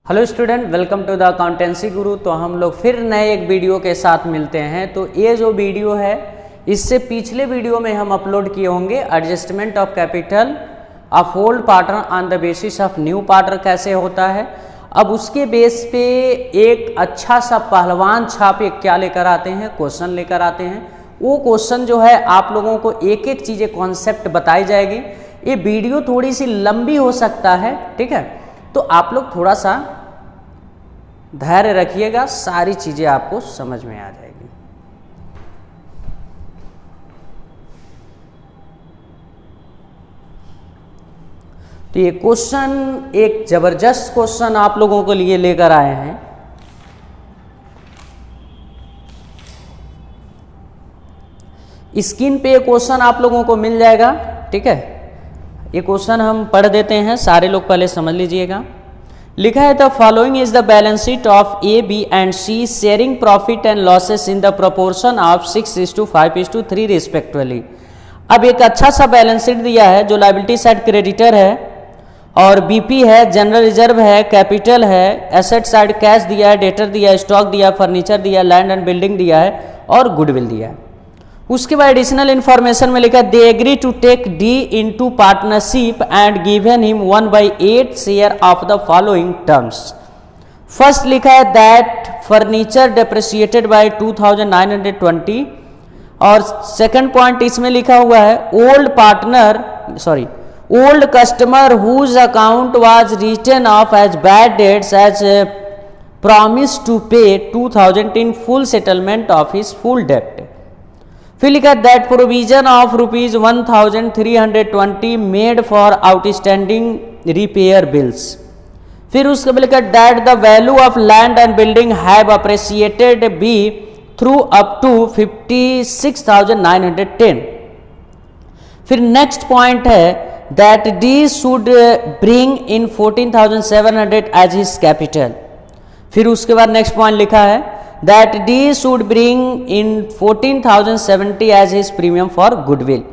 Hello student, welcome to the accountancy guru. तो हम लोग फिर नए एक वीडियो के साथ मिलते हैं। तो ये जो वीडियो है, इससे पिछले वीडियो में हम अपलोड किए होंगे adjustment of capital of old partner on the basis of new partner कैसे होता है। अब उसके बेस पे एक अच्छा सा पहलवान छाप एक क्या लेकर आते हैं, क्वेश्चन लेकर आते हैं। वो क्वेश्चन जो है आप लोगों को एक एक चीज़ें कॉन्सेप्ट बताई जाएगी। ये वीडियो थोड़ी सी लंबी हो सकता है, ठीक है, तो आप लोग थोड़ा सा धैर्य रखिएगा, सारी चीजें आपको समझ में आ जाएगी। तो ये क्वेश्चन एक जबरदस्त क्वेश्चन आप लोगों के लिए लेकर आए हैं। स्क्रीन पे ये क्वेश्चन आप लोगों को मिल जाएगा, ठीक है। ये क्वेश्चन हम पढ़ देते हैं, सारे लोग पहले समझ लीजिएगा। लिखा है the following is the balance sheet of A, B and C sharing profit and losses in the proportion of 6:5:3 respectively. अब एक अच्छा सा बैलेंस शीट दिया है जो लायबिलिटी साइड क्रेडिटर है और बीपी है, जनरल रिजर्व है, कैपिटल है, एसेट साइड कैश दिया है, डेटर दिया है, स्टॉक दिया है, फर्नीचर दिया है, लैंड एंड बिल्डिंग दिया है और गुडविल दिया है। उसके बाद एडिशनल इंफॉर्मेशन में लिखा they agree to take D into partnership and given him 1/8 share of the following terms. First लिखा है दैट फर्नीचर डेप्रिसिएटेड बाय 2920 और सेकंड पॉइंट इसमें लिखा हुआ है old customer whose account was written off as bad debts as promise to pay 2000 in full settlement of his full डेप्ट। फिर लिखा that provision of ₹1320 made for outstanding repair bills. फिर उसके बाद लिखा that the value of land and building have appreciated be through up to 56,910। फिर next point है that D should bring in 14,700 as his capital. फिर उसके बाद next point लिखा है that D should bring in 14,070 as his premium for goodwill।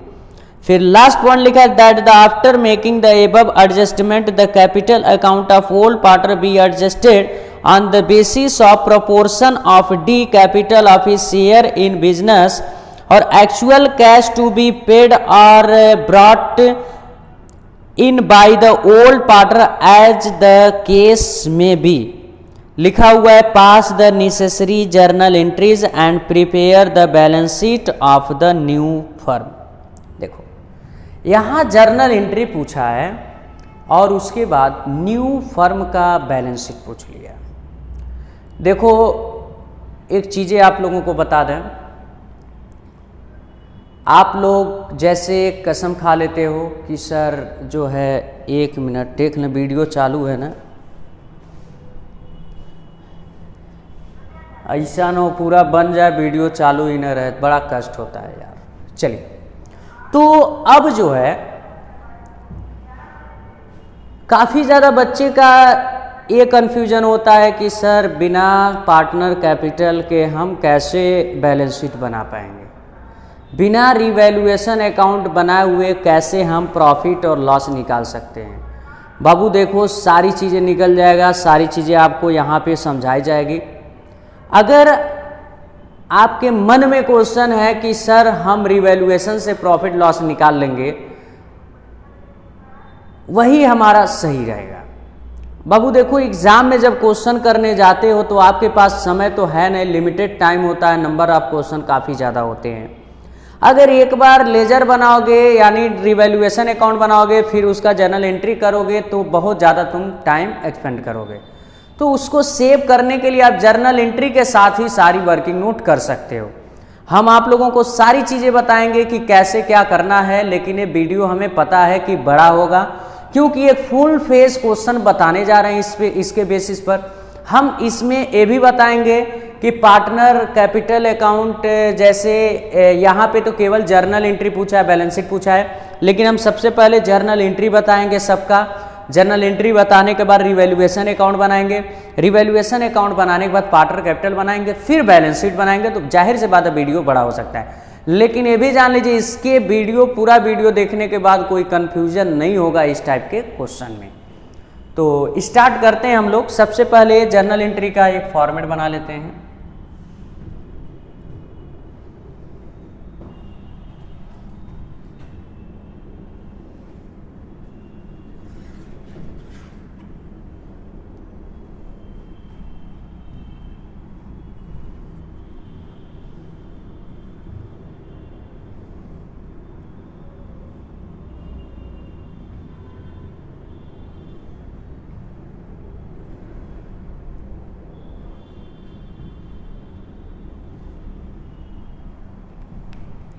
फिर last point लिखा है that the after making the above adjustment the capital account of old partner be adjusted on the basis of proportion of D capital of his share in business or actual cash to be paid or brought in by the old partner as the case may be। लिखा हुआ है pass the necessary journal entries and prepare the balance sheet of the new firm. देखो यहाँ journal entry पूछा है और उसके बाद न्यू फर्म का बैलेंस शीट पूछ लिया। देखो एक चीज़ें आप लोगों को बता दें, आप लोग जैसे कसम खा लेते हो कि सर जो है 1 मिनट देख लें, वीडियो चालू है ना, ऐसा ना पूरा बन जाए वीडियो चालू ही ना रहे, बड़ा कष्ट होता है यार। चलिए, तो अब जो है काफ़ी ज़्यादा बच्चे का ये कन्फ्यूजन होता है कि सर बिना पार्टनर कैपिटल के हम कैसे बैलेंस शीट बना पाएंगे, बिना रिवैल्यूएशन अकाउंट बनाए हुए कैसे हम प्रॉफिट और लॉस निकाल सकते हैं। बाबू देखो सारी चीज़ें निकल जाएगा, सारी चीज़ें आपको यहाँ पे समझाई जाएगी। अगर आपके मन में क्वेश्चन है कि सर हम रिवैल्यूएशन से प्रॉफिट लॉस निकाल लेंगे, वही हमारा सही रहेगा। बाबू देखो एग्जाम में जब क्वेश्चन करने जाते हो तो आपके पास समय तो है नहीं, लिमिटेड टाइम होता है, नंबर ऑफ क्वेश्चन काफ़ी ज़्यादा होते हैं। अगर एक बार लेजर बनाओगे यानी रिवैल्यूएशन अकाउंट बनाओगे फिर उसका जर्नल एंट्री करोगे तो बहुत ज़्यादा तुम टाइम एक्सपेंड करोगे। तो उसको सेव करने के लिए आप जर्नल एंट्री के साथ ही सारी वर्किंग नोट कर सकते हो। हम आप लोगों को सारी चीज़ें बताएंगे कि कैसे क्या करना है, लेकिन ये वीडियो हमें पता है कि बड़ा होगा क्योंकि एक फुल फेस क्वेश्चन बताने जा रहे हैं। इसके बेसिस पर हम इसमें ये भी बताएंगे कि पार्टनर कैपिटल अकाउंट जैसे यहाँ पे तो केवल जर्नल एंट्री पूछा है, बैलेंस शीट पूछा है, लेकिन हम सबसे पहले जर्नल एंट्री बताएंगे सबका। जर्नल एंट्री बताने के बाद रिवैल्यूएशन अकाउंट बनाएंगे, रिवैल्यूएशन अकाउंट बनाने के बाद पार्टनर कैपिटल बनाएंगे, फिर बैलेंस शीट बनाएंगे। तो जाहिर से बात है वीडियो बड़ा हो सकता है, लेकिन ये भी जान लीजिए इसके पूरा वीडियो देखने के बाद कोई कंफ्यूजन नहीं होगा इस टाइप के क्वेश्चन में। तो स्टार्ट करते हैं हम लोग। सबसे पहले जर्नल एंट्री का एक फॉर्मेट बना लेते हैं।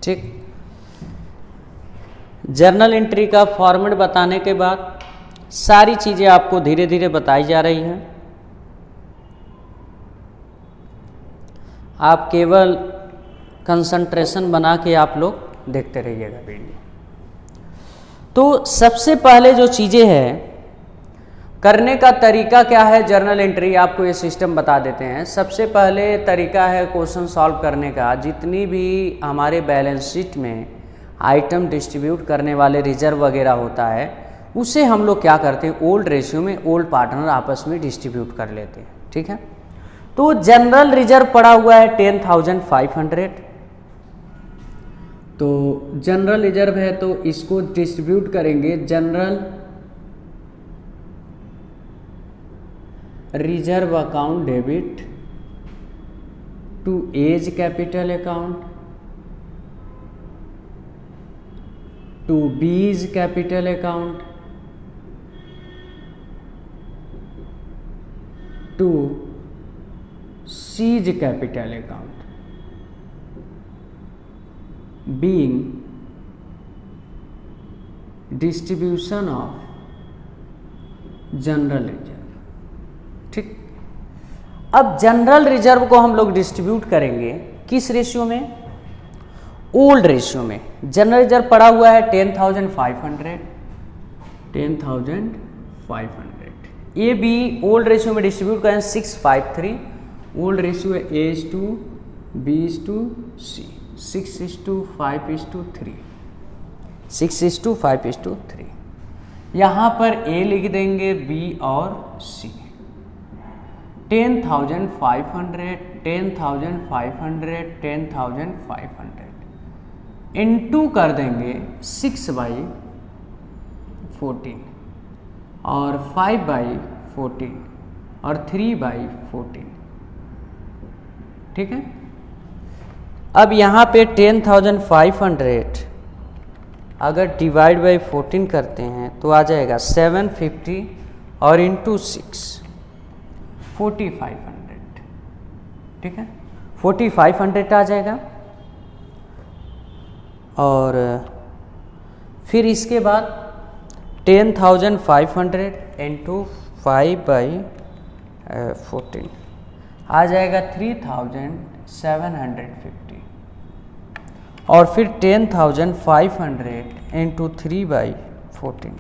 ठीक, जर्नल एंट्री का फॉर्मेट बताने के बाद सारी चीज़ें आपको धीरे धीरे बताई जा रही हैं। आप केवल कंसंट्रेशन बना के आप लोग देखते रहिएगा वीडियो। तो सबसे पहले जो चीज़ें हैं, करने का तरीका क्या है जर्नल एंट्री, आपको ये सिस्टम बता देते हैं। सबसे पहले तरीका है क्वेश्चन सॉल्व करने का। जितनी भी हमारे बैलेंस शीट में आइटम डिस्ट्रीब्यूट करने वाले रिजर्व वगैरह होता है, उसे हम लोग क्या करते हैं, ओल्ड रेशियो में ओल्ड पार्टनर आपस में डिस्ट्रीब्यूट कर लेते हैं। ठीक है, तो जनरल रिजर्व पड़ा हुआ है 10,500। तो जनरल रिजर्व है तो इसको डिस्ट्रीब्यूट करेंगे general reserve account debit to A's capital account to B's capital account to C's capital account being distribution of general reserve. ठीक, अब जनरल रिजर्व को हम लोग डिस्ट्रीब्यूट करेंगे किस रेशियो में, ओल्ड रेशियो में। जनरल रिजर्व पड़ा हुआ है 10,500, 10,500। ये भी ओल्ड रेशियो में डिस्ट्रीब्यूट करें 653। ओल्ड रेशियो है A:2 B:2 C, 6:5:3, 6:5:3। यहाँ पर A लिख देंगे, B और C। 10,500, 10,500, 10,500 इंटू कर देंगे 6/14 और 5/14 और 3/14। ठीक है, अब यहाँ पे 10,500 अगर डिवाइड बाई 14 करते हैं तो आ जाएगा 750 और इंटू 6 4,500। ठीक है, 4,500 आ जाएगा। और फिर इसके बाद 10,500 इंटू 5/14 आ जाएगा 3,750। और फिर 10,500 इंटू 3/14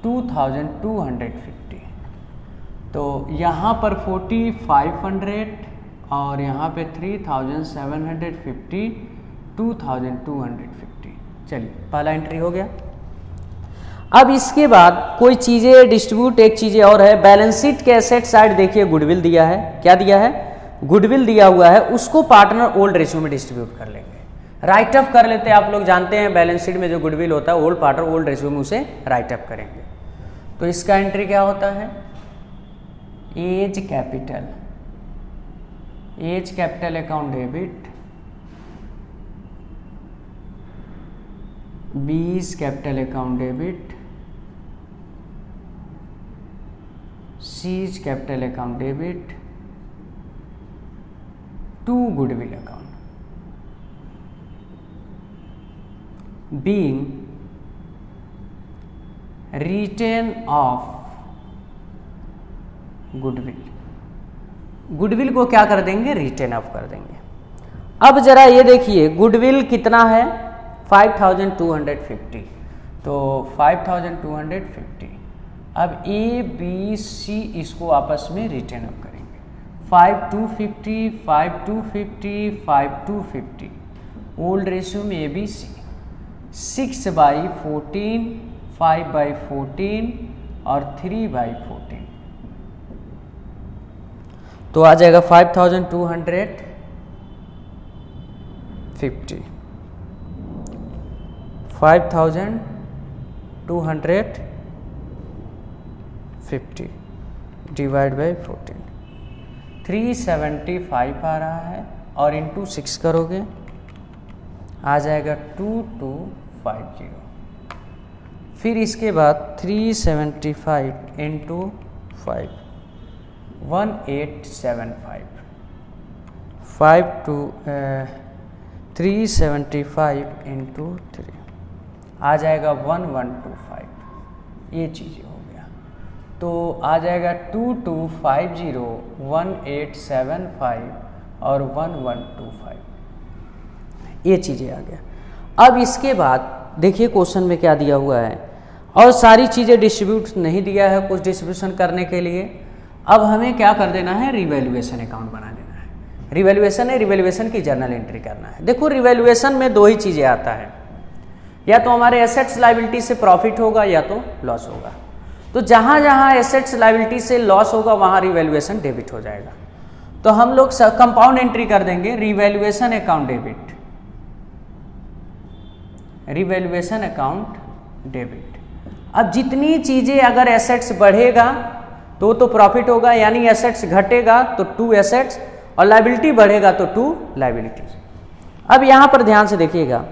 2,250। तो यहाँ पर 4,500 और यहाँ पे 3,750, 2,250। चलिए, पहला एंट्री हो गया। अब इसके बाद कोई चीज़ें डिस्ट्रीब्यूट, एक चीज़ें और है, बैलेंस शीट के एसेट साइड देखिए गुडविल दिया है। क्या दिया है, गुडविल दिया हुआ है, उसको पार्टनर ओल्ड रेशियो में डिस्ट्रीब्यूट कर लेंगे। राइट अप कर लेते हैं, आप लोग जानते हैं बैलेंस शीट में जो गुडविल होता है ओल्ड पार्टनर ओल्ड रेशियो में उसे राइट अप करेंगे। तो इसका एंट्री क्या होता है, A's capital, A's capital account debit, B's capital account debit, C's capital account debit to goodwill account, being return of goodwill. Goodwill को क्या कर देंगे, रिटेन ऑफ कर देंगे। अब जरा ये देखिए गुडविल कितना है, 5,250। तो 5,250। अब A B C इसको आपस में रिटेन अप करेंगे। 5,250, 5,250, 5,250 ओल्ड रेशियो में ABC, 6/14, 5/14, और 3/14, तो आ जाएगा 5250, 5250 डिवाइड बाई 14, 375 आ रहा है और इंटू 6 करोगे आ जाएगा 2250। फिर इसके बाद 375 इंटू 5, 1875, 375 इंटू 3 आ जाएगा 1125, ये चीज़ें हो गया। तो आ जाएगा 2250, 1875 और 1125, ये चीज़ें आ गया। अब इसके बाद देखिए क्वेश्चन में क्या दिया हुआ है, और सारी चीज़ें डिस्ट्रीब्यूट नहीं दिया है कुछ डिस्ट्रीब्यूशन करने के लिए। अब हमें क्या कर देना है, रिवैल्यूएशन अकाउंट बना देना है। रिवैल्यूएशन है, रिवैल्यूएशन की जर्नल एंट्री करना है। देखो रिवैल्यूएशन में दो ही चीज़ें आता है, या तो हमारे एसेट्स लायबिलिटी से प्रॉफिट होगा या तो लॉस होगा। तो जहाँ जहाँ एसेट्स लायबिलिटी से लॉस होगा वहाँ रिवैल्यूएशन डेबिट हो जाएगा। तो हम लोग कंपाउंड एंट्री कर देंगे, revaluation account debit, revaluation account debit. अब जितनी चीज़ें अगर एसेट्स बढ़ेगा तो प्रॉफिट होगा, यानी एसेट्स घटेगा तो 2 एसेट्स, और लायबिलिटी बढ़ेगा तो 2 लायबिलिटीज। अब यहाँ पर ध्यान से देखिएगा,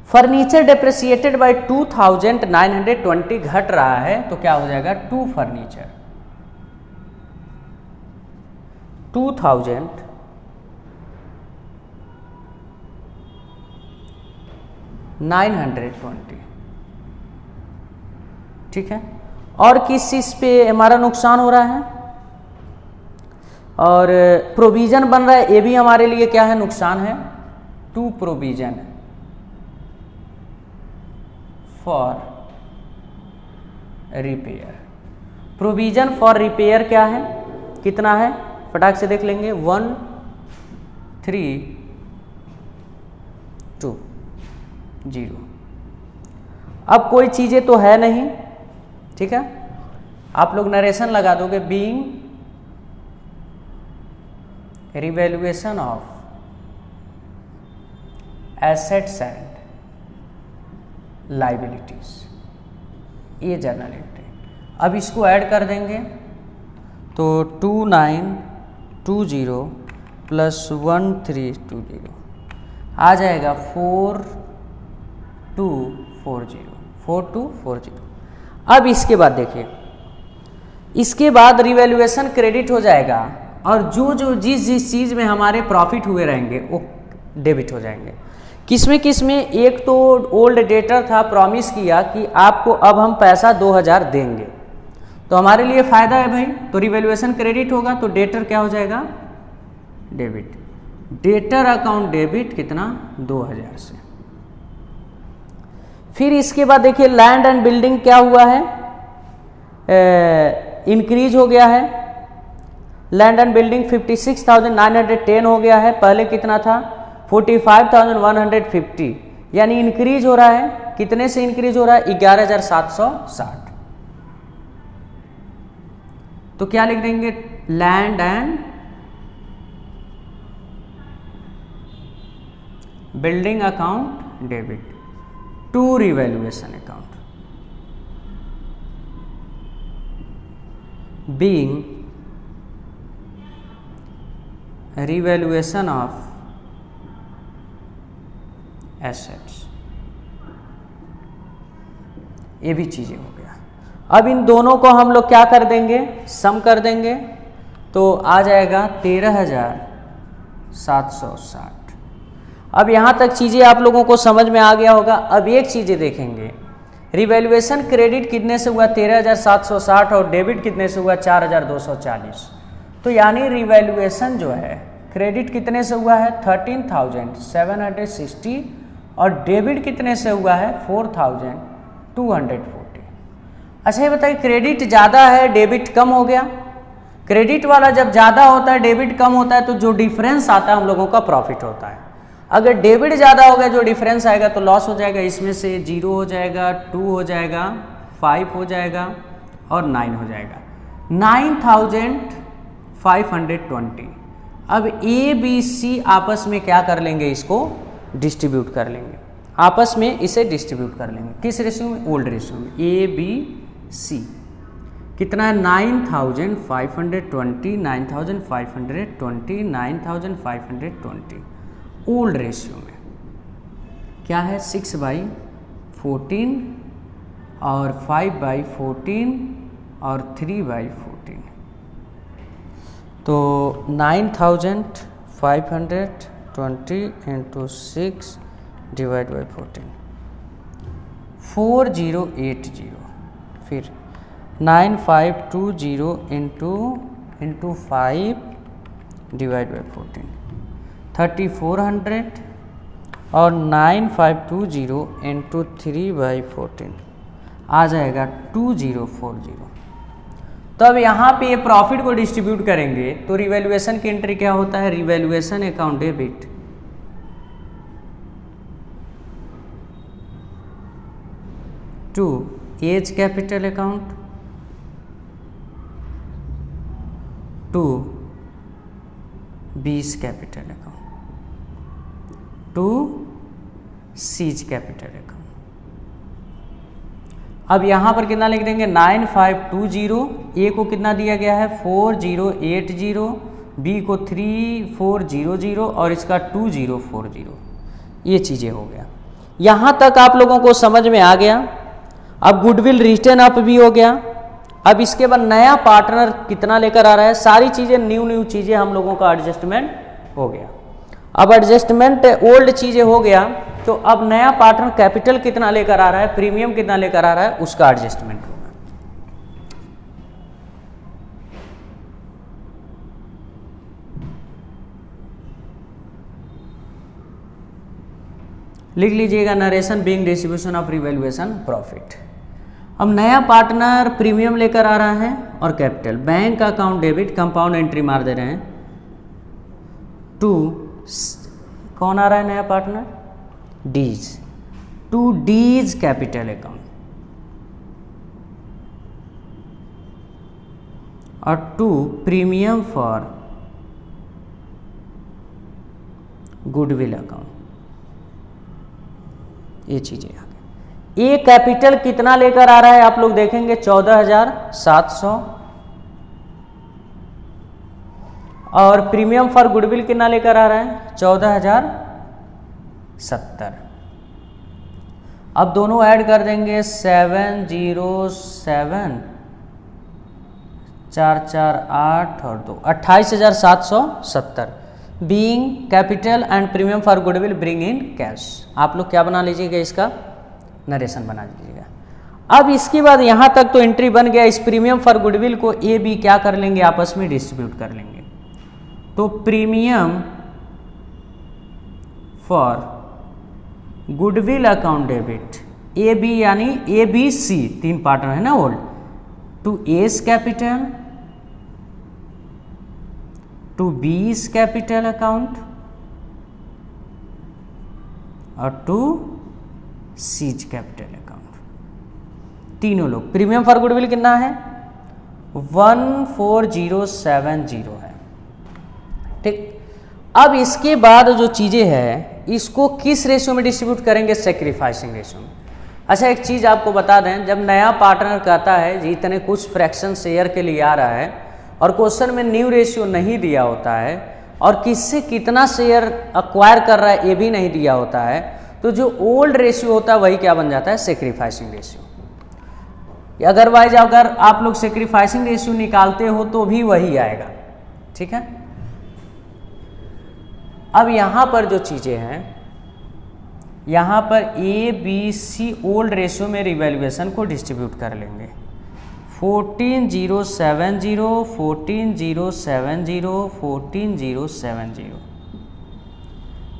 फर्नीचर डेप्रिसिएटेड बाय 2920 घट रहा है, तो क्या हो जाएगा 2 फर्नीचर, 2920, ठीक है। और किस चीज़ पे हमारा नुकसान हो रहा है, और प्रोविजन बन रहा है, ये भी हमारे लिए क्या है, नुकसान है। 2 provision for repair, provision for repair क्या है, कितना है, फटाक से देख लेंगे, 1320। अब कोई चीज़ें तो है नहीं, ठीक है, आप लोग नरेशन लगा दोगे, being revaluation of assets and liabilities, ये जर्नल एंट्री। अब इसको ऐड कर देंगे तो 2920 प्लस 1320 आ जाएगा 4240। अब इसके बाद देखिए, इसके बाद रिवैल्यूएशन क्रेडिट हो जाएगा, और जो जिस चीज़ में हमारे प्रॉफिट हुए रहेंगे वो डेबिट हो जाएंगे। किसमें एक तो ओल्ड डेटर था, प्रॉमिस किया कि आपको अब हम पैसा 2000 देंगे, तो हमारे लिए फ़ायदा है भाई, तो रिवैल्यूएशन क्रेडिट होगा, तो डेटर क्या हो जाएगा, डेबिट, डेटर अकाउंट डेबिट कितना, 2000 से। फिर इसके बाद देखिए लैंड एंड बिल्डिंग क्या हुआ है, इंक्रीज हो गया है, लैंड एंड बिल्डिंग 56,910 हो गया है, पहले कितना था 45,150, यानी इंक्रीज हो रहा है, कितने से इंक्रीज हो रहा है, 11,760। तो क्या लिख देंगे, land and building account debit to revaluation account, being revaluation of assets, ये भी चीजें हो गया। अब इन दोनों को हम लोग क्या कर देंगे, सम कर देंगे, तो आ जाएगा 13,760। अब यहाँ तक चीज़ें आप लोगों को समझ में आ गया होगा। अब एक चीज़ें देखेंगे, रिवैल्यूएशन क्रेडिट कितने से हुआ 13,760 और डेबिट कितने से हुआ 4,240। तो यानी रिवैल्यूएशन जो है क्रेडिट कितने से हुआ है 13,760 और डेबिट कितने से हुआ है 4,240। अच्छा ये बताइए, क्रेडिट ज़्यादा है डेबिट कम हो गया। क्रेडिट वाला जब ज़्यादा होता है डेबिट कम होता है तो जो डिफरेंस आता है हम लोगों का प्रॉफिट होता है। अगर डेबिट ज़्यादा हो गया जो डिफरेंस आएगा तो लॉस हो जाएगा। इसमें से 0 हो जाएगा, 2 हो जाएगा, 5 हो जाएगा और 9 हो जाएगा, 9520। अब ए बी सी आपस में क्या कर लेंगे, इसको डिस्ट्रीब्यूट कर लेंगे, आपस में इसे डिस्ट्रीब्यूट कर लेंगे। किस रेशियो में? ओल्ड रेशियो में। ए बी सी कितना है? 9520, 9520, 9520 ओल्ड रेशियो में क्या है? 6/14 और 5/14 और 3/14। तो 9520 इंटू 6 डिवाइड बाई 14, 4080। फिर 9520 इंटू 5 डिवाइड बाई 14, 3400 और 9520 इंटू 3/14 आ जाएगा 2040। तो अब यहाँ पे ये प्रॉफिट को डिस्ट्रीब्यूट करेंगे तो रिवैल्यूएशन की एंट्री क्या होता है? Revaluation account debit to A's capital account to B's capital account to C's capital account. अब यहाँ पर कितना लिख देंगे? 9520, ए को कितना दिया गया है? 4080, बी को 3400 और इसका 2040। ये चीज़ें हो गया। यहाँ तक आप लोगों को समझ में आ गया। अब गुडविल रिटर्न अप भी हो गया। अब इसके बाद नया पार्टनर कितना लेकर आ रहा है, सारी चीज़ें न्यू चीज़ें हम लोगों का एडजस्टमेंट हो गया। अब एडजस्टमेंट ओल्ड चीज़ें हो गया तो अब नया पार्टनर कैपिटल कितना लेकर आ रहा है, प्रीमियम कितना लेकर आ रहा है, उसका एडजस्टमेंट होगा। लिख लीजिएगा narration being distribution of revaluation profit. अब नया पार्टनर प्रीमियम लेकर आ रहा है और capital, bank account debit, compound entry मार दे रहे हैं टू, कौन आ रहा है नया partner? D's, to D's capital account और to premium for goodwill account. ये चीजें आ गई। ए कैपिटल कितना लेकर आ रहा है आप लोग देखेंगे? 14,700 और प्रीमियम फॉर गुडविल कितना लेकर आ रहा है? 14,070। अब दोनों ऐड कर देंगे 707, 448 और 2, 28,770 being capital and premium for goodwill bring in cash. आप लोग क्या बना लीजिएगा? इसका नरेशन बना लीजिएगा। अब इसके बाद यहां तक तो एंट्री बन गया। इस प्रीमियम फॉर गुडविल को ए बी क्या कर लेंगे? आपस में डिस्ट्रीब्यूट कर लेंगे। तो premium for goodwill account debit A B, यानी ए बी सी तीन पार्टनर है ना old, to A's capital, to B's capital account और टू सीज कैपिटल अकाउंट। तीनों लोग प्रीमियम फॉर गुडविल कितना है? 14070 है। ठीक। अब इसके बाद जो चीजें हैं इसको किस रेशियो में डिस्ट्रीब्यूट करेंगे? सेक्रीफाइसिंग रेशियो में। अच्छा, एक चीज आपको बता दें, जब नया पार्टनर कहता है जी इतने कुछ फ्रैक्शन शेयर के लिए आ रहा है और क्वेश्चन में न्यू रेशियो नहीं दिया होता है और किससे कितना शेयर अक्वायर कर रहा है ये भी नहीं दिया होता है, तो जो ओल्ड रेशियो होता है वही क्या बन जाता है? Sacrificing ratio. अदरवाइज अगर आप लोग सेक्रीफाइसिंग रेशियो निकालते हो तो भी वही आएगा। ठीक है। अब यहां पर जो चीजें हैं, यहां पर A B C old ratio में रिवैल्यूएशन को डिस्ट्रीब्यूट कर लेंगे। 14070, 14070, 14070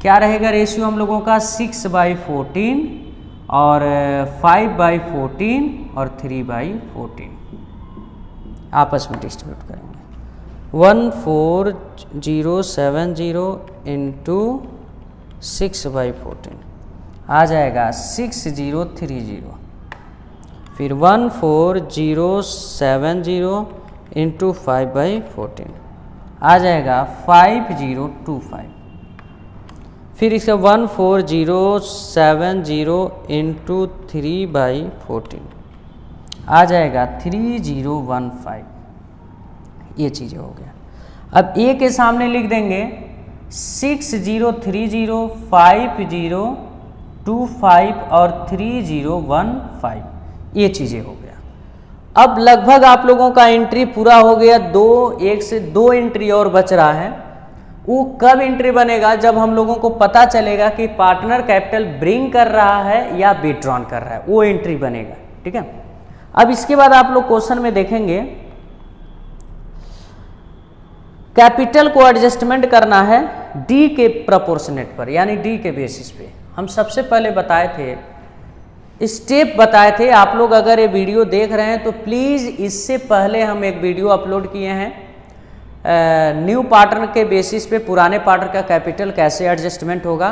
क्या रहेगा रेशियो हम लोगों का? 6/14 और 5/14 और 3/14 आपस में डिस्ट्रीब्यूट करेंगे। 14070 इंटू 6/14 आ जाएगा 6030। फिर 14070 इंटू 5/14 आ जाएगा 5025। फिर इसका 14070 इंटू 3/14 आ जाएगा 3015। ये चीज़ें हो गया। अब ए के सामने लिख देंगे 60305025 और 3015। ये चीज़ें हो गया। अब लगभग आप लोगों का एंट्री पूरा हो गया। एक से दो एंट्री और बच रहा है। वो कब एंट्री बनेगा? जब हम लोगों को पता चलेगा कि पार्टनर कैपिटल ब्रिंग कर रहा है या विथड्रॉन कर रहा है, वो एंट्री बनेगा। ठीक है। अब इसके बाद आप लोग क्वेश्चन में देखेंगे कैपिटल को एडजस्टमेंट करना है डी के प्रोपोर्शनेट पर, यानी डी के बेसिस पे। हम सबसे पहले बताए थे, स्टेप बताए थे। आप लोग अगर ये वीडियो देख रहे हैं तो प्लीज़ इससे पहले हम एक वीडियो अपलोड किए हैं न्यू पार्टनर के बेसिस पे पुराने पार्टनर का कैपिटल कैसे एडजस्टमेंट होगा,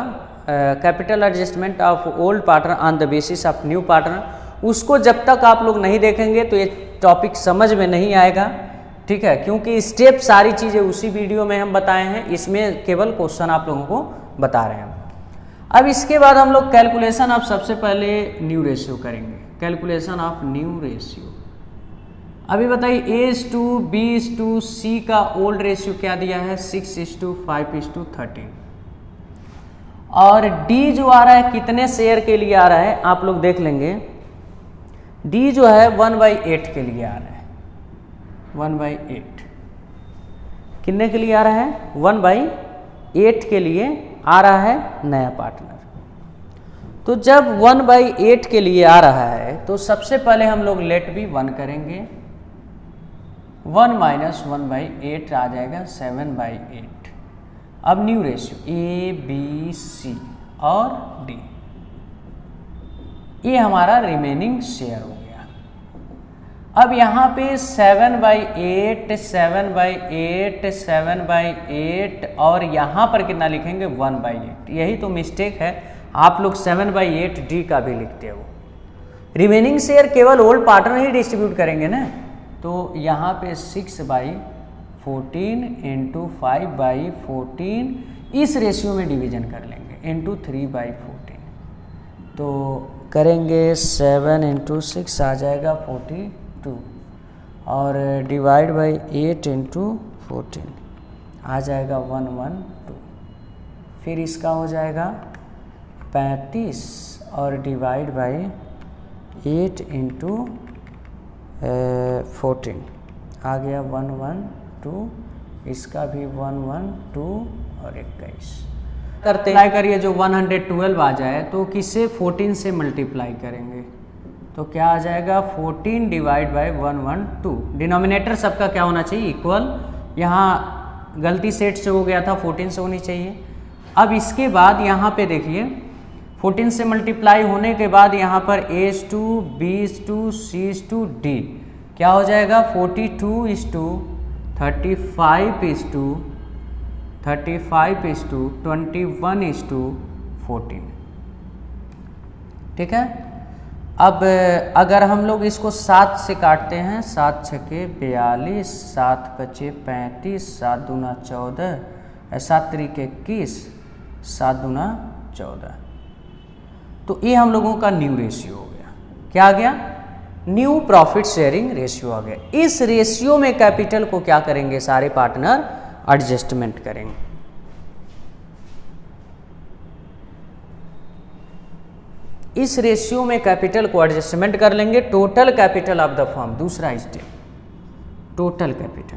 capital adjustment of old partner on the basis of new partner. उसको जब तक आप लोग नहीं देखेंगे तो ये टॉपिक समझ में नहीं आएगा। ठीक है, क्योंकि स्टेप सारी चीज़ें उसी वीडियो में हम बताए हैं, इसमें केवल क्वेश्चन आप लोगों को बता रहे हैं। अब इसके बाद हम लोग कैलकुलेशन ऑफ सबसे पहले न्यू रेशियो करेंगे। Calculation of new ratio. अभी बताइए A/B/C का ओल्ड रेशियो क्या दिया है? 6:5:13। और D जो आ रहा है कितने शेयर के लिए आ रहा है आप लोग देख लेंगे। D जो है 1/8 के लिए आ रहा है। 1/8 कितने के लिए आ रहा है? 1/8 के लिए आ रहा है नया पार्टनर। तो जब 1/8 के लिए आ रहा है तो सबसे पहले हम लोग लेट बी 1 करेंगे। 1 - 1/8 आ जाएगा 7/8। अब न्यू रेशियो A/B/C और D, ये हमारा रिमेनिंग शेयर हो गया। अब यहाँ पे 7/8 7/8 7/8 और यहाँ पर कितना लिखेंगे? 1/8। यही तो मिस्टेक है, आप लोग 7/8 D का भी लिखते हो। रिमेनिंग शेयर केवल ओल्ड पार्टनर ही डिस्ट्रीब्यूट करेंगे ना, तो यहाँ पे 6/14 इंटू 5/14 इस रेशियो में डिवीजन कर लेंगे इंटू 3/14। तो करेंगे 7 × 6 आ जाएगा 42 और डिवाइड बाई 8 × 14 आ जाएगा 112। फिर इसका हो जाएगा 35 और डिवाइड बाई 8 × 14 आ गया 112। इसका भी 112 और 21 करते हैं। करिए जो 112 आ जाए तो किसे 14 से मल्टीप्लाई करेंगे तो क्या आ जाएगा 14 डिवाइड बाई 112। डिनोमिनेटर सबका क्या होना चाहिए? इक्वल। यहाँ गलती सेट से हो गया था, 14 से होनी चाहिए। अब इसके बाद यहाँ पे देखिए 14 से मल्टीप्लाई होने के बाद यहाँ पर A/2 B/2 C/2 D क्या हो जाएगा 42:35:21:14। ठीक है। अब अगर हम लोग इसको 7 से काटते हैं, 7 × 42, 7 × 35, 7 दूना 14, 7 × 21, 7 दूना 14। तो ये हम लोगों का न्यू रेशियो हो गया। क्या आ गया? न्यू प्रॉफिट शेयरिंग रेशियो आ गया। इस रेशियो में कैपिटल को क्या करेंगे? सारे पार्टनर एडजस्टमेंट करेंगे। इस रेशियो में कैपिटल को एडजस्टमेंट कर लेंगे। Total capital of the firm, दूसरा step, total capital.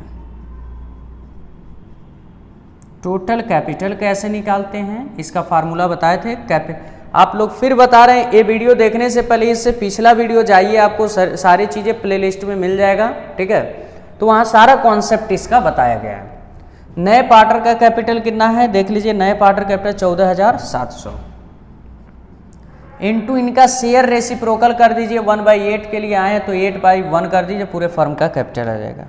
Total capital कैसे निकालते हैं इसका फार्मूला बताए थे। आप लोग फिर बता रहे हैं, ये वीडियो देखने से पहले इससे पिछला वीडियो जाइए, आपको सारी चीज़ें प्लेलिस्ट में मिल जाएगा। ठीक है, तो वहाँ सारा कॉन्सेप्ट इसका बताया गया है। नए पार्टनर का कैपिटल कितना है देख लीजिए। नए पार्टनर कैपिटल 14,700 इंटू इनका शेयर रेसिप्रोकल कर दीजिए। 1/8 के लिए आए तो 8/1 कर दीजिए, पूरे फर्म का कैपिटल आ जाएगा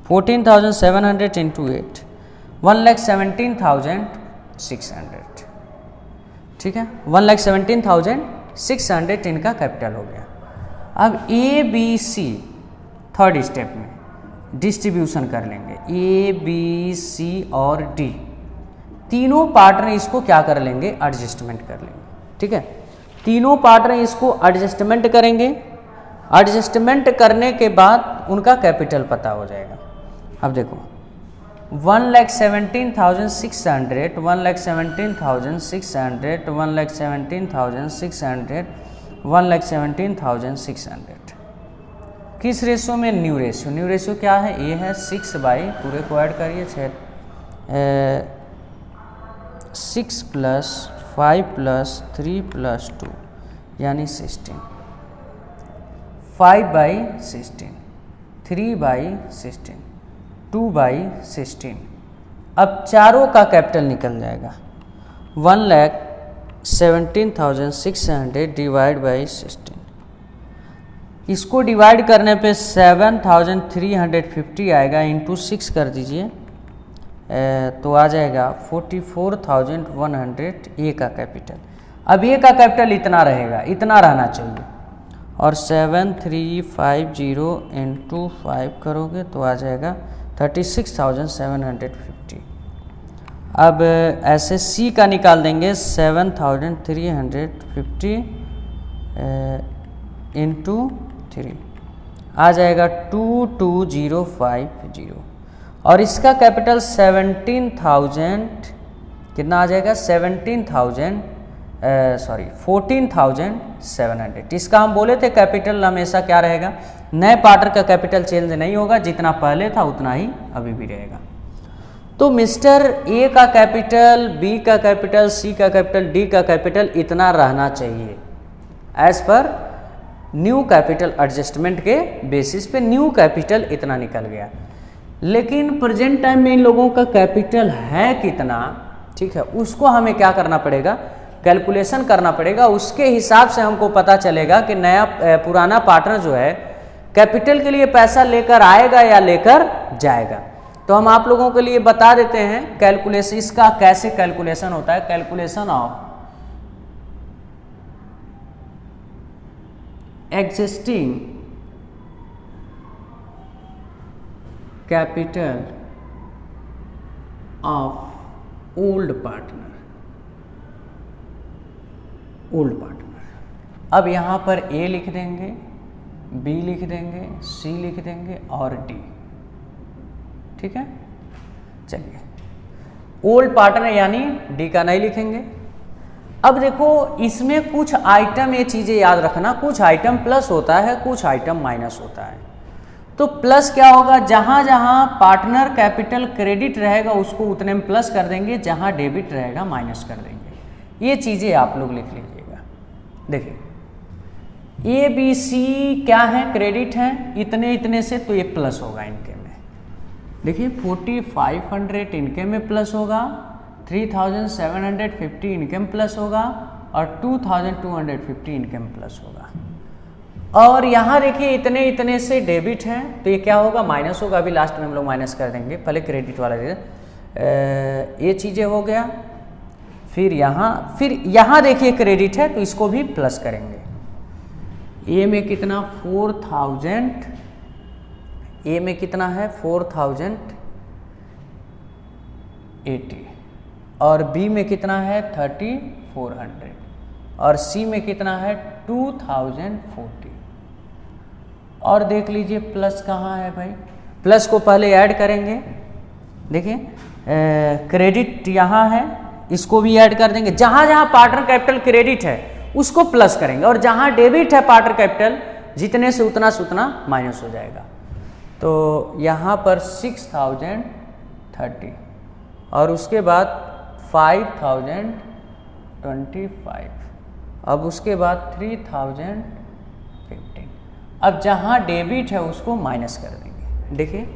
14,700 इंटू 8 1,17,600। ठीक है, 1,17,600 इनका कैपिटल हो गया। अब A B C third step में डिस्ट्रीब्यूशन कर लेंगे, ए बी सी और डी तीनों पार्टनर इसको क्या कर लेंगे, एडजस्टमेंट कर लेंगे। ठीक है, तीनों पार्टनर इसको एडजस्टमेंट करेंगे। एडजस्टमेंट करने के बाद उनका कैपिटल पता हो जाएगा। अब देखो 1,17,600, 1,17,600, 1,17,600, 1,17,600 किस रेशियो में, न्यू रेशियो। न्यू रेशियो क्या है, ये है 6 बाई, पूरे को ऐड करिए 6 + 5 + 3 + 2 यानी 16, 5/16, 3/16, 2/16। अब चारों का कैपिटल निकल जाएगा, 1,17,600 डिवाइड बाई 16। इसको डिवाइड करने पे 7,350 आएगा, इंटू 6 कर दीजिए तो आ जाएगा 44,100 ए का कैपिटल। अब ए का कैपिटल इतना रहेगा, इतना रहना चाहिए। और 7,350 इंटू 5 करोगे तो आ जाएगा 36,750। अब ऐसे सी का निकाल देंगे, 7,350 इंटू 3 आ जाएगा 22,050। और इसका कैपिटल 17,000 कितना आ जाएगा, 14,700। इसका हम बोले थे कैपिटल हमेशा क्या रहेगा, नए पार्टनर का कैपिटल चेंज नहीं होगा, जितना पहले था उतना ही अभी भी रहेगा। तो मिस्टर ए का कैपिटल, बी का कैपिटल, सी का कैपिटल, डी का कैपिटल इतना रहना चाहिए as per new capital adjustment के बेसिस पे न्यू कैपिटल इतना निकल गया। लेकिन प्रेजेंट टाइम में इन लोगों का कैपिटल है कितना, ठीक है, उसको हमें क्या करना पड़ेगा, कैलकुलेशन करना पड़ेगा। उसके हिसाब से हमको पता चलेगा कि नया पुराना पार्टनर जो है कैपिटल के लिए पैसा लेकर आएगा या लेकर जाएगा। तो हम आप लोगों के लिए बता देते हैं कैलकुलेशन, इसका कैसे कैलकुलेशन होता है। Calculation of existing capital of old partner, old partner. अब यहां पर ए लिख देंगे, बी लिख देंगे, सी लिख देंगे और डी। ठीक है, चलिए ओल्ड पार्टनर यानी डी का नहीं लिखेंगे। अब देखो इसमें कुछ आइटम, ये चीजें याद रखना, कुछ आइटम प्लस होता है, कुछ आइटम माइनस होता है। तो प्लस क्या होगा, जहां जहां पार्टनर कैपिटल क्रेडिट रहेगा उसको उतने में प्लस कर देंगे, जहां डेबिट रहेगा माइनस कर देंगे। ये चीजें आप लोग लिख लीजिएगा। देखिए ए बी सी क्या है, क्रेडिट है इतने इतने से, तो ये प्लस होगा इनके में। देखिए 4,500 इनके में प्लस होगा, 3,750 इनके में प्लस होगा और 2,250 इनके में प्लस होगा। और यहाँ देखिए इतने इतने से डेबिट है तो ये क्या होगा, माइनस होगा। अभी लास्ट में हम लोग माइनस कर देंगे, पहले क्रेडिट वाला दे। ये चीज़ें हो गया। फिर यहाँ देखिए क्रेडिट है तो इसको भी प्लस करेंगे। ए में कितना 4,000, ए में कितना है 4,080 और बी में कितना है 3,400 और सी में कितना है 2,040। और देख लीजिए प्लस कहाँ है भाई, प्लस को पहले ऐड करेंगे। देखिए क्रेडिट यहाँ है, इसको भी ऐड कर देंगे। जहाँ जहाँ पार्टनर कैपिटल क्रेडिट है उसको प्लस करेंगे और जहाँ डेबिट है पार्टनर कैपिटल जितने से उतना माइनस हो जाएगा। तो यहाँ पर 6,030 और उसके बाद 5,025, अब उसके बाद 3,015। अब जहाँ डेबिट है उसको माइनस कर देंगे। देखिए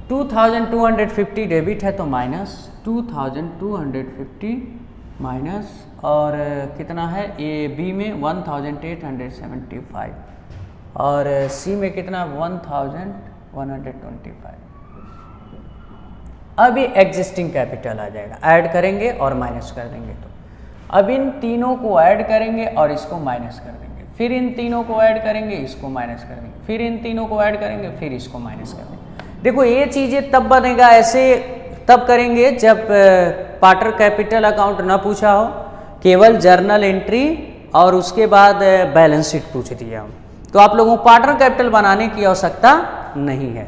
2,250 डेबिट है तो माइनस 2,250 माइनस और कितना है ए बी में 1,875 और सी में कितना 1,125। अब ये एग्जिस्टिंग कैपिटल आ जाएगा, ऐड करेंगे और माइनस कर देंगे। तो अब इन तीनों को ऐड करेंगे और इसको माइनस कर देंगे। फिर इन तीनों को ऐड करेंगे, इसको माइनस कर देंगे, फिर इन तीनों को ऐड करेंगे, फिर इसको माइनस कर देंगे। देखो ये चीज़ें तब बनेगा, ऐसे तब करेंगे जब पार्टनर कैपिटल अकाउंट ना पूछा हो, केवल जर्नल एंट्री और उसके बाद बैलेंस शीट पूछ दिया हो, तो आप लोगों को पार्टनर कैपिटल बनाने की आवश्यकता नहीं है।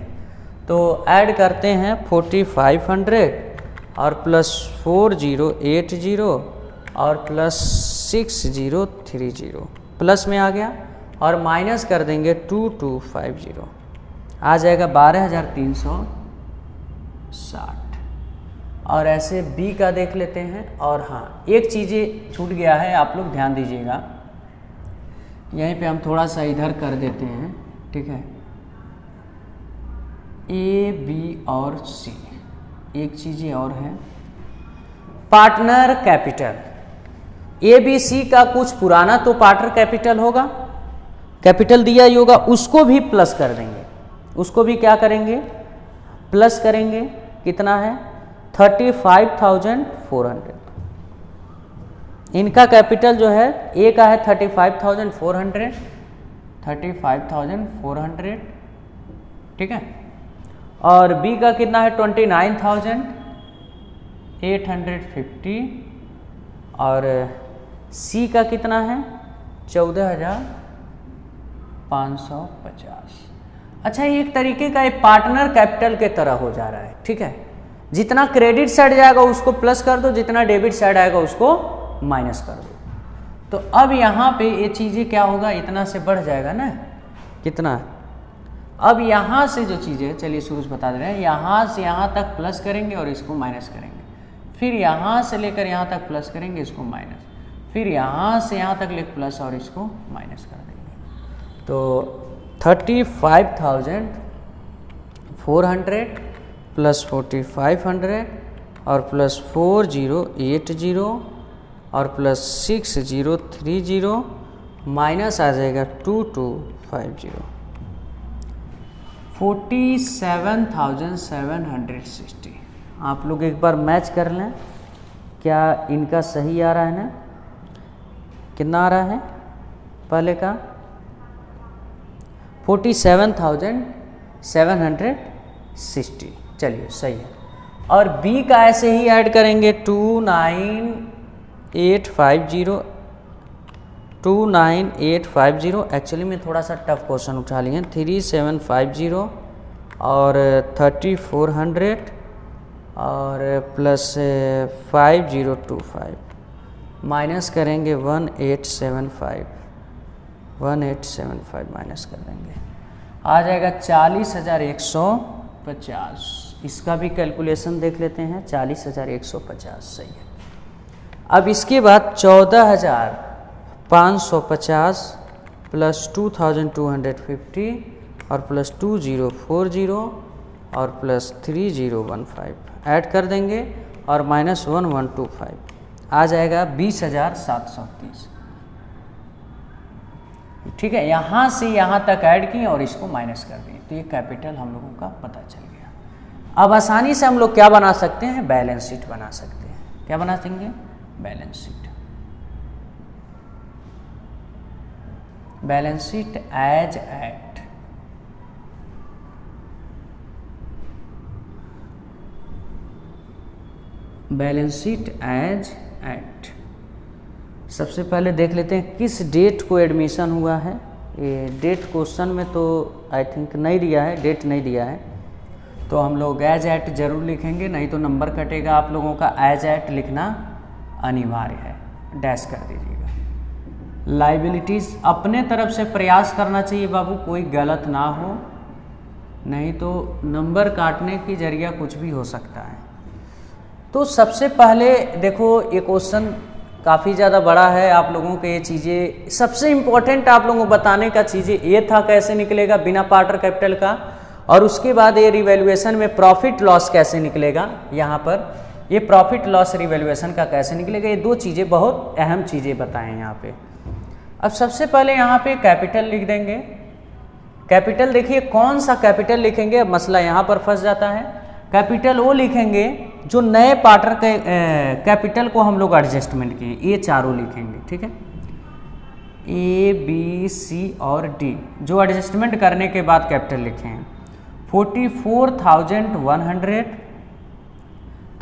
तो ऐड करते हैं 4500 और प्लस 4080 और प्लस 6030, प्लस में आ गया, और माइनस कर देंगे 2250, आ जाएगा 12360। और ऐसे बी का देख लेते हैं। और हाँ, एक चीज़ें छूट गया है, आप लोग ध्यान दीजिएगा, यहीं पे हम थोड़ा सा इधर कर देते हैं, ठीक है। ए बी और सी, एक चीज़ें और है, partner capital A B C का कुछ पुराना तो पार्टनर कैपिटल होगा, कैपिटल दिया ही होगा, उसको भी प्लस कर देंगे, उसको भी क्या करेंगे, प्लस करेंगे। कितना है, 35,400। इनका कैपिटल जो है, ए का है 35,400, ठीक है, और बी का कितना है 29,850, और सी का कितना है 14,550। अच्छा, ये एक तरीके का एक पार्टनर कैपिटल के तरह हो जा रहा है, ठीक है। जितना क्रेडिट साइड जाएगा उसको प्लस कर दो, जितना डेबिट साइड आएगा उसको माइनस कर दो। तो अब यहाँ पे ये चीज़ें क्या होगा, इतना से बढ़ जाएगा ना, कितना। अब यहाँ से जो चीज़ें, चलिए शुरू से बता दे रहे हैं, यहाँ से यहाँ तक प्लस करेंगे और इसको माइनस करेंगे, फिर यहाँ से लेकर यहाँ तक प्लस करेंगे, इसको माइनस, फिर यहाँ से यहाँ तक लेकर प्लस और इसको माइनस कर देंगे। तो 35,400 प्लस 4500 और प्लस 4080 और प्लस 6030 माइनस आ जाएगा 2250, 47,760। आप लोग एक बार मैच कर लें, क्या इनका सही आ रहा है ना, कितना आ रहा है पहले का, 47,760, चलिए सही है। और बी का ऐसे ही ऐड करेंगे 29850, एक्चुअली में थोड़ा सा टफ क्वेश्चन उठा लिए, 3750 और 3400 और प्लस 5025 माइनस करेंगे 1875 माइनस कर देंगे, आ जाएगा 40,150। इसका भी कैलकुलेशन देख लेते हैं, 40,150 सही है। अब इसके बाद 14,550 प्लस 2,250 और प्लस 2040 और प्लस 3015 ऐड कर देंगे और माइनस 1125, आ जाएगा 20,730, ठीक है। यहाँ से यहाँ तक ऐड किए और इसको माइनस कर दिए, तो ये कैपिटल हम लोगों का पता चल गया। अब आसानी से हम लोग क्या बना सकते हैं, बैलेंस शीट बना सकते हैं। क्या बना देंगे, balance sheet. Balance sheet as at, balance sheet as at. सबसे पहले देख लेते हैं किस डेट को एडमिशन हुआ है। ये डेट क्वेश्चन में तो आई थिंक नहीं दिया है, डेट नहीं दिया है, तो हम लोग एज एट जरूर लिखेंगे, नहीं तो नंबर कटेगा। आप लोगों का एज एट लिखना अनिवार्य है, डैश कर दीजिएगा। लाइबिलिटीज़ अपने तरफ से प्रयास करना चाहिए बाबू, कोई गलत ना हो, नहीं तो नंबर काटने की जरिया कुछ भी हो सकता है। तो सबसे पहले देखो, ये क्वेश्चन काफ़ी ज़्यादा बड़ा है, आप लोगों को ये चीज़ें सबसे इम्पोर्टेंट आप लोगों को बताने का चीज़ें ये था कैसे निकलेगा बिना पार्टनर कैपिटल का, और उसके बाद ये रिवैल्यूएशन में प्रॉफिट लॉस कैसे निकलेगा। यहाँ पर ये प्रॉफिट लॉस रिवैल्यूएशन का कैसे निकलेगा, ये दो चीज़ें बहुत अहम चीज़ें बताएं यहाँ पे। अब सबसे पहले यहाँ पे कैपिटल लिख देंगे। कैपिटल देखिए कौन सा कैपिटल लिखेंगे, अब मसला यहाँ पर फंस जाता है। कैपिटल वो लिखेंगे जो नए पार्टनर के कैपिटल को हम लोग एडजस्टमेंट किए, ये चारों लिखेंगे, ठीक है। ए बी सी और डी जो एडजस्टमेंट करने के बाद कैपिटल लिखे हैं 44,100,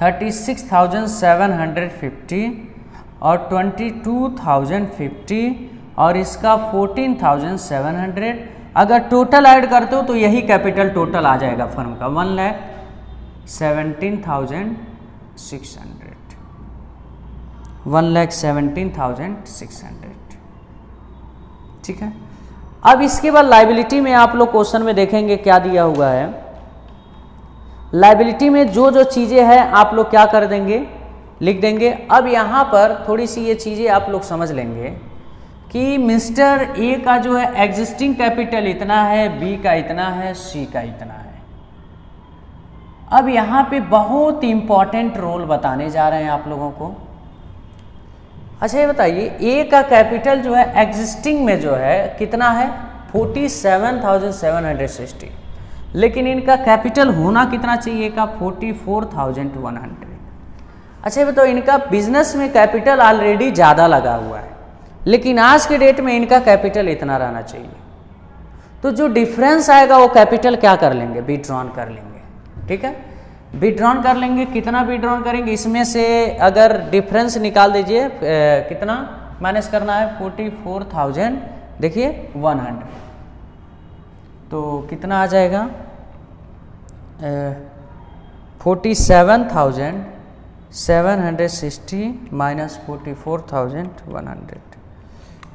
36,750 और 22,050 और इसका 14,700। अगर टोटल ऐड करते हो तो यही कैपिटल टोटल आ जाएगा फर्म का 1,17,600, 1,17,600। ठीक है। अब इसके बाद लायबिलिटी में आप लोग क्वेश्चन में देखेंगे क्या दिया हुआ है। लायबिलिटी में जो जो चीजें हैं आप लोग क्या कर देंगे, लिख देंगे। अब यहाँ पर थोड़ी सी ये चीजें आप लोग समझ लेंगे कि मिस्टर ए का जो है एग्जिस्टिंग कैपिटल इतना है, बी का इतना है, सी का इतना है। अब यहाँ पे बहुत इंपॉर्टेंट रोल बताने जा रहे हैं आप लोगों को। अच्छा ये बताइए, ए का कैपिटल जो है एग्जिस्टिंग में जो है कितना है 47,760, लेकिन इनका कैपिटल होना कितना चाहिए का 44,100। अच्छा ये बताओ, इनका बिजनेस में कैपिटल ऑलरेडी ज़्यादा लगा हुआ है, लेकिन आज के डेट में इनका कैपिटल इतना रहना चाहिए। तो जो डिफरेंस आएगा वो कैपिटल क्या कर लेंगे, विड्रॉन कर लेंगे। ठीक है, विड्रॉन कर लेंगे। कितना विड्रॉन करेंगे, इसमें से अगर डिफरेंस निकाल दीजिए, कितना माइनस करना है 44,000, देखिए 100, तो कितना आ जाएगा 47,760 माइनस 44,100,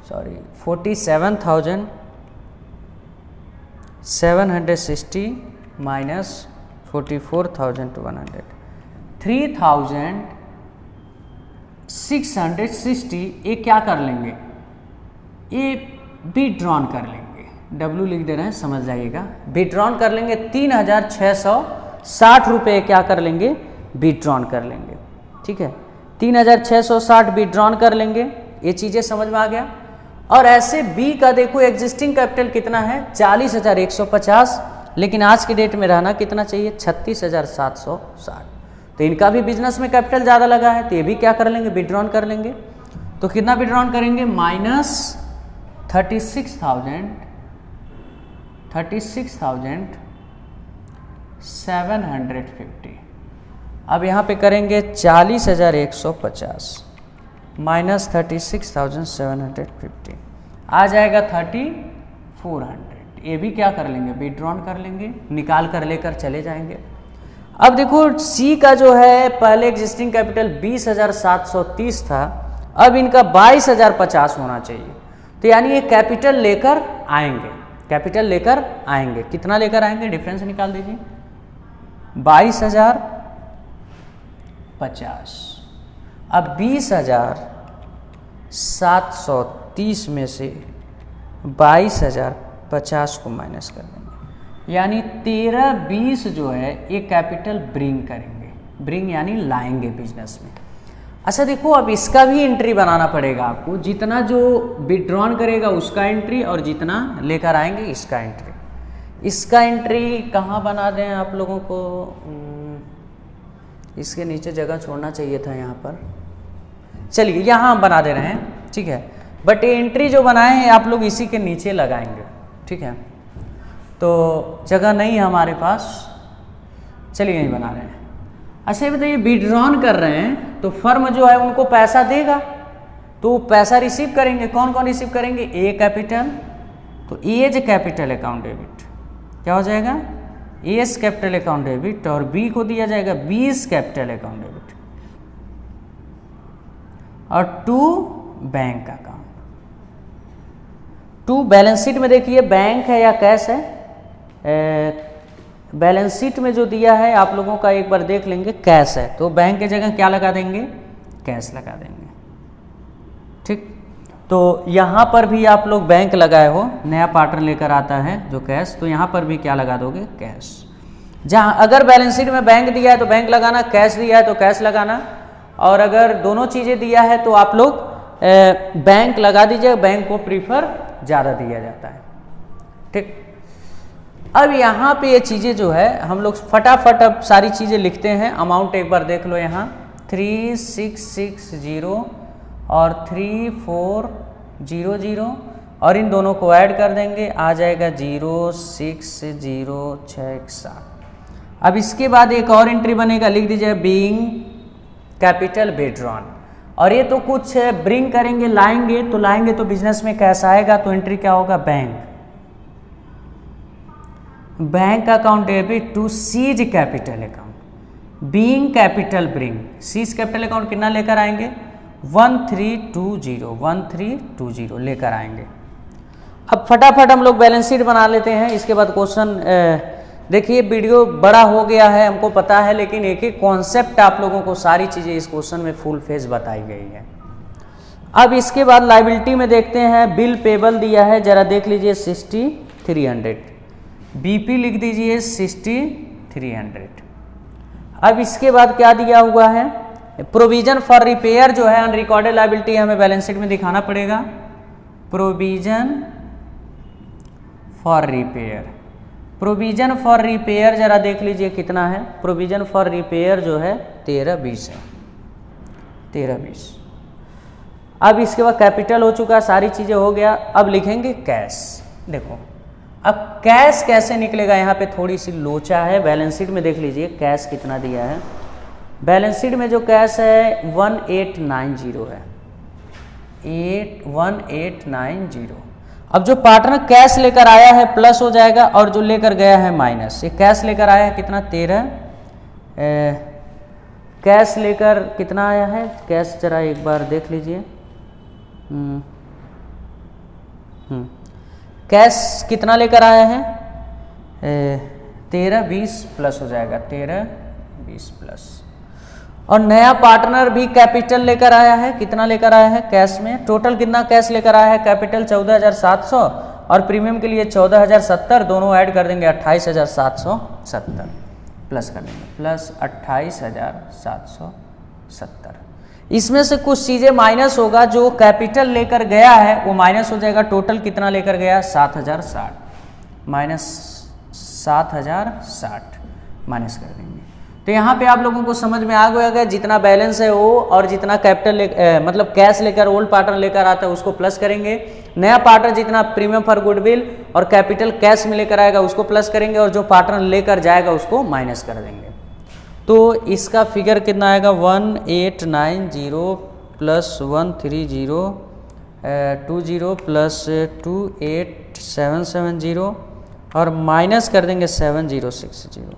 सॉरी 47,760 माइनस 44,100, 3,660। ये क्या कर लेंगे, ये विड्रॉन कर लेंगे। डब्ल्यू लिख दे रहे हैं, समझ जाइएगा। विड्रॉन कर लेंगे 3,660 रुपये क्या कर लेंगे, विड्रॉन कर लेंगे। ठीक है, 3,660 विड्रॉन कर लेंगे। ये चीज़ें समझ में आ गया। और ऐसे बी का देखो एग्जिस्टिंग कैपिटल कितना है 40,150, लेकिन आज के डेट में रहना कितना चाहिए 36,760। तो इनका भी बिजनेस में कैपिटल ज़्यादा लगा है, तो ये भी क्या कर लेंगे, विड्रॉन कर लेंगे। तो कितना विड्रॉन करेंगे, माइनस 36,750। अब यहाँ पे करेंगे 40,150 माइनस 36,750, आ जाएगा 3,400। ये भी क्या कर लेंगे, विड्रॉन कर लेंगे, निकाल कर लेकर चले जाएंगे। अब देखो सी का जो है पहले एग्जिस्टिंग कैपिटल 20,730 था, अब इनका 22,050 होना चाहिए। तो यानी ये कैपिटल लेकर आएंगे, कैपिटल लेकर आएंगे। कितना लेकर आएंगे, डिफरेंस निकाल दीजिए 22,050। अब 20,730 में से 22,050 को माइनस कर देंगे, यानी 13,20 जो है ये कैपिटल ब्रिंग करेंगे। ब्रिंग यानी लाएंगे बिजनेस में। अच्छा देखो, अब इसका भी एंट्री बनाना पड़ेगा आपको। जितना जो विड्रॉन करेगा उसका एंट्री और जितना लेकर आएंगे इसका एंट्री। इसका एंट्री कहाँ बना दें आप लोगों को, इसके नीचे जगह छोड़ना चाहिए था यहाँ पर। चलिए यहाँ हम बना दे रहे हैं, ठीक है। बट ये एंट्री जो बनाए हैं आप लोग इसी के नीचे लगाएंगे, ठीक है। तो जगह नहीं है हमारे पास, चलिए यहीं बना रहे हैं। अच्छा ये बताइए, विड्रॉन कर रहे हैं तो फर्म जो है उनको पैसा देगा, तो पैसा रिसीव करेंगे। कौन कौन रिसीव करेंगे, ए कैपिटल, तो एज कैपिटल अकाउंट डेबिट क्या हो जाएगा, एस कैपिटल अकाउंट डेबिट, और बी को दिया जाएगा बीस कैपिटल अकाउंट डेबिट, और टू बैंक अकाउंट। टू बैलेंस शीट में देखिए बैंक है या कैश है, बैलेंस शीट में जो दिया है आप लोगों का एक बार देख लेंगे, कैश है, तो बैंक की जगह क्या लगा देंगे, कैश लगा देंगे, ठीक। तो यहाँ पर भी आप लोग बैंक लगाए हो, नया पार्टनर लेकर आता है जो कैश, तो यहाँ पर भी क्या लगा दोगे, कैश। जहाँ अगर बैलेंस शीट में बैंक दिया है तो बैंक लगाना, कैश दिया है तो कैश लगाना, और अगर दोनों चीज़ें दिया है तो आप लोग बैंक लगा दीजिए, बैंक को प्रीफर ज़्यादा दिया जाता है, ठीक। अब यहाँ पे ये चीज़ें जो है हम लोग फटाफट अब सारी चीज़ें लिखते हैं। अमाउंट एक बार देख लो, यहाँ 3660 और 34 0 0 और इन दोनों को ऐड कर देंगे, आ जाएगा 0 6 0 6 7। अब इसके बाद एक और एंट्री बनेगा, लिख दीजिए बीइंग कैपिटल विड्रॉन। और ये तो कुछ ब्रिंग करेंगे, लाएंगे तो बिजनेस में कैश आएगा, तो एंट्री क्या होगा, bank account debit to C's capital account. Being capital bring, C's capital account कितना लेकर आएंगे, 1320 लेकर आएंगे। अब फटाफट हम लोग बैलेंस शीट बना लेते हैं, इसके बाद क्वेश्चन। देखिए वीडियो बड़ा हो गया है हमको पता है, लेकिन एक एक कॉन्सेप्ट आप लोगों को सारी चीज़ें इस क्वेश्चन में फुल फेज बताई गई है। अब इसके बाद लाइबिलिटी में देखते हैं, बिल पेबल दिया है, जरा देख लीजिए 6300, बीपी लिख दीजिए 6300। अब इसके बाद क्या दिया हुआ है, प्रोविजन फॉर रिपेयर जो है अनरिकॉर्डेड लाइबिलिटी हमें बैलेंस शीट में दिखाना पड़ेगा। Provision for repair, provision for repair जरा देख लीजिए कितना है, प्रोविजन फॉर रिपेयर जो है 1320 है, 1320। अब इसके बाद कैपिटल हो चुका, सारी चीज़ें हो गया। अब लिखेंगे कैश। देखो अब कैश कैसे निकलेगा, यहाँ पे थोड़ी सी लोचा है। बैलेंस शीट में देख लीजिए कैश कितना दिया है, बैलेंस शीट में जो कैश है 1890 है, 1890। अब जो पार्टनर कैश लेकर आया है प्लस हो जाएगा, और जो लेकर गया है माइनस। ये कैश लेकर आया है कितना, 13। कैश लेकर कितना आया है, कैश जरा एक बार देख लीजिए। कैश कितना लेकर आया है, 1320 प्लस हो जाएगा, 1320 प्लस। और नया पार्टनर भी कैपिटल लेकर आया है, कितना लेकर आया है कैश में, टोटल कितना कैश लेकर आया है, कैपिटल 14700 और प्रीमियम के लिए 14070, दोनों ऐड कर देंगे 28770 प्लस कर देंगे, प्लस 28770। इसमें से कुछ चीज़ें माइनस होगा, जो कैपिटल लेकर गया है वो माइनस हो जाएगा। टोटल कितना लेकर गया, 7060, माइनस 7060 माइनस कर देंगे। तो यहाँ पे आप लोगों को समझ में आ गया, जितना बैलेंस है वो और जितना कैपिटल मतलब कैश लेकर ओल्ड पार्टनर लेकर आता है उसको प्लस करेंगे, नया पार्टनर जितना प्रीमियम फॉर गुडविल और कैपिटल कैश में लेकर आएगा उसको प्लस करेंगे, और जो पार्टनर लेकर जाएगा उसको माइनस कर देंगे। तो इसका फिगर कितना आएगा, 1890 प्लस 13020 प्लस 28770 और माइनस कर देंगे 7060,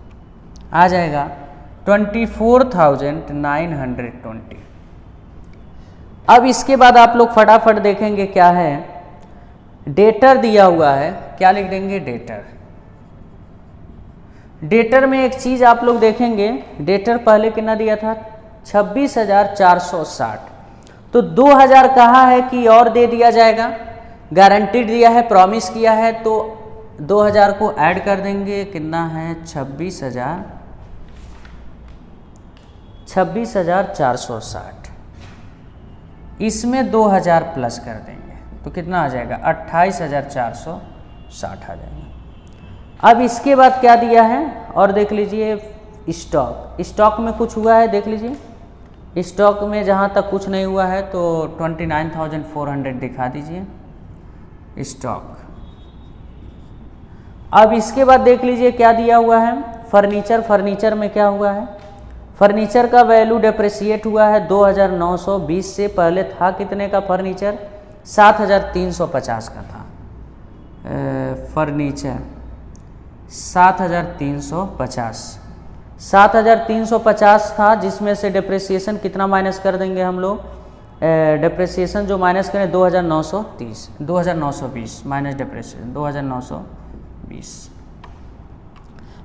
आ जाएगा 24,920। अब इसके बाद आप लोग फटाफट देखेंगे क्या है, डेटर दिया हुआ है, क्या लिख देंगे, डेटर। डेटर में एक चीज आप लोग देखेंगे, डेटर पहले कितना दिया था, 26,460। तो 2000 कहा है कि और दे दिया जाएगा, गारंटीड दिया है, प्रॉमिस किया है, तो 2000 को ऐड कर देंगे, कितना है 26,460। इसमें 2000 प्लस कर देंगे तो कितना आ जाएगा, 28,460 आ जाएगा। अब इसके बाद क्या दिया है, और देख लीजिए स्टॉक, स्टॉक में कुछ हुआ है, देख लीजिए स्टॉक में जहाँ तक कुछ नहीं हुआ है तो 29,400 दिखा दीजिए स्टॉक। अब इसके बाद देख लीजिए क्या दिया हुआ है, फर्नीचर। फर्नीचर में क्या हुआ है, फर्नीचर का वैल्यू डेप्रिसिएट हुआ है 2920 से, पहले था कितने का फर्नीचर, 7350 का था फर्नीचर, 7350 था, जिसमें से डेप्रिसिएशन कितना माइनस कर देंगे हम लोग, डेप्रिसिएशन जो माइनस करें 2920 माइनस डेप्रिसिएशन 2920,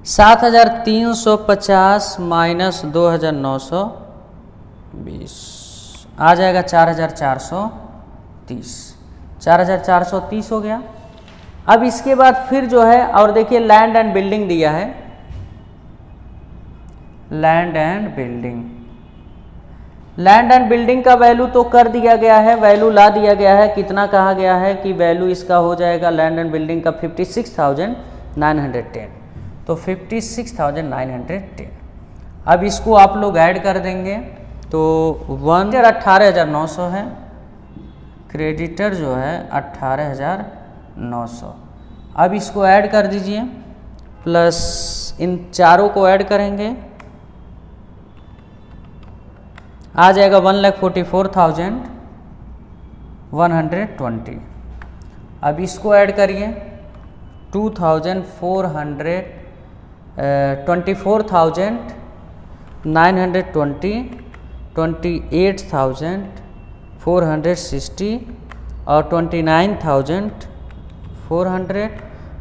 7350 माइनस 2920 आ जाएगा 4430, 4430 हो गया। अब इसके बाद फिर जो है, और देखिए लैंड एंड बिल्डिंग दिया है, land and building, land and building का वैल्यू तो कर दिया गया है, वैल्यू ला दिया गया है, कितना कहा गया है कि वैल्यू इसका हो जाएगा लैंड एंड बिल्डिंग का 56,910, तो 56,910। अब इसको आप लोग ऐड कर देंगे तो 18,900 है, क्रेडिटर जो है 18,900। अब इसको ऐड कर दीजिए, प्लस इन चारों को ऐड करेंगे, आ जाएगा 1,44,120। अब इसको ऐड करिए 24,920, 28,460 और 29,400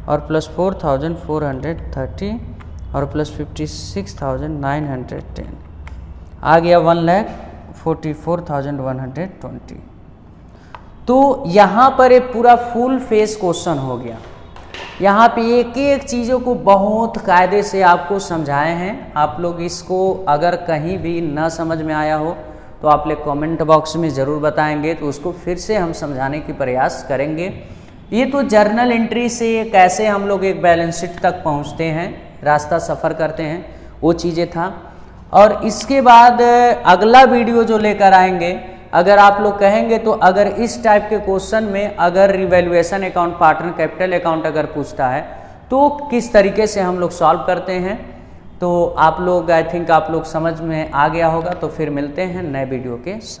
और प्लस 4,430 और प्लस 56,910, आ गया 1,44,120। तो यहाँ पर एक पूरा फुल फेस क्वेश्चन हो गया। यहाँ पे एक एक चीज़ों को बहुत कायदे से आपको समझाए हैं। आप लोग इसको अगर कहीं भी ना समझ में आया हो तो आप लोग कमेंट बॉक्स में ज़रूर बताएंगे, तो उसको फिर से हम समझाने की प्रयास करेंगे। ये तो जर्नल एंट्री से कैसे हम लोग एक बैलेंस शीट तक पहुँचते हैं, रास्ता सफ़र करते हैं, वो चीज़ें था। और इसके बाद अगला वीडियो जो लेकर आएंगे, अगर आप लोग कहेंगे तो अगर इस टाइप के क्वेश्चन में अगर revaluation account, partner capital account अगर पूछता है तो किस तरीके से हम लोग सॉल्व करते हैं, तो आप लोग आई थिंक आप लोग समझ में आ गया होगा। तो फिर मिलते हैं नए वीडियो के साथ।